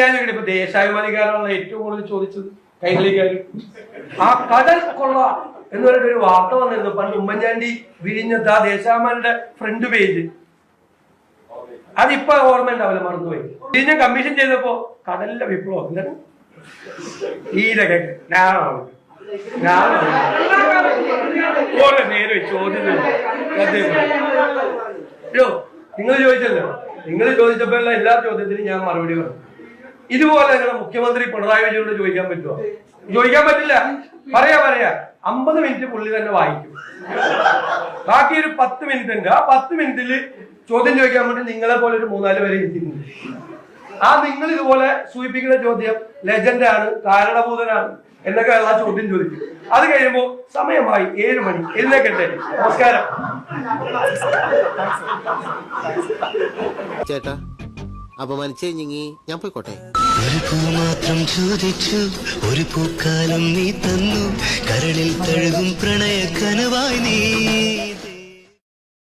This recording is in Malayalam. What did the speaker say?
ഞാനിവിടെ ഇപ്പൊ ദേശാഭിമാനിക്കാരാണല്ലോ ഏറ്റവും കൂടുതൽ ചോദിച്ചത് കൈകളിക്കാർ. ആ കടൽ കൊള്ള എന്ന് പറഞ്ഞിട്ട് ഒരു വാർത്ത വന്നിരുന്നു പണ്ട് ഉമ്മൻചാണ്ടി വിഴിഞ്ഞത്ത് ആ ദേശാഭിമാനിയുടെ ഫ്രണ്ട് പേജ്. അതിപ്പോ ഓർമ്മ ഉണ്ടാവില്ല, മറന്നുപോയി. വിഴിഞ്ഞം കമ്മീഷൻ ചെയ്തപ്പോ കടലിലെ വിപ്ലവം എന്താണ് ഈരൊക്കെ നേരെ ചോദ്യം നിങ്ങൾ ചോദിച്ചല്ലോ, നിങ്ങൾ ചോദിച്ചപ്പോ എല്ലാ ചോദ്യത്തിനും ഞാൻ മറുപടി പറഞ്ഞു. ഇതുപോലെ നിങ്ങളുടെ മുഖ്യമന്ത്രി പിണറായി വിജയനോട് ചോദിക്കാൻ പറ്റുമോ? ചോദിക്കാൻ പറ്റില്ല. പറയാ 50 മിനിറ്റ് പുള്ളി തന്നെ വായിക്കും. ബാക്കി ഒരു 10 മിനിറ്റ് ഉണ്ട്. ആ 10 മിനിറ്റിൽ ചോദ്യം ചോദിക്കാൻ വേണ്ടി നിങ്ങളെ പോലെ ഒരു 3-4 പേരെ ഇരിക്കുന്നുണ്ട്. ആ നിങ്ങൾ ഇതുപോലെ സൂചിപ്പിക്കുന്ന ചോദ്യം ലെജൻഡാണ്, കാരണഭൂതനാണ് എന്നൊക്കെ ഉള്ള ചോദ്യം ചോദിക്കും. അത് കഴിയുമ്പോ സമയമായി 7 മണി, എഴുന്നേക്കട്ടെ, നമസ്കാരം. ചേട്ടാ അപമാനിച്ചേ ഞാൻ പോയിക്കോട്ടെ. ഒരു പൂ മാത്രം ചോദിച്ചു, ഒരു പൂക്കാലം നീ തന്നു, കരളിൽ തഴുകും പ്രണയ കനവായി.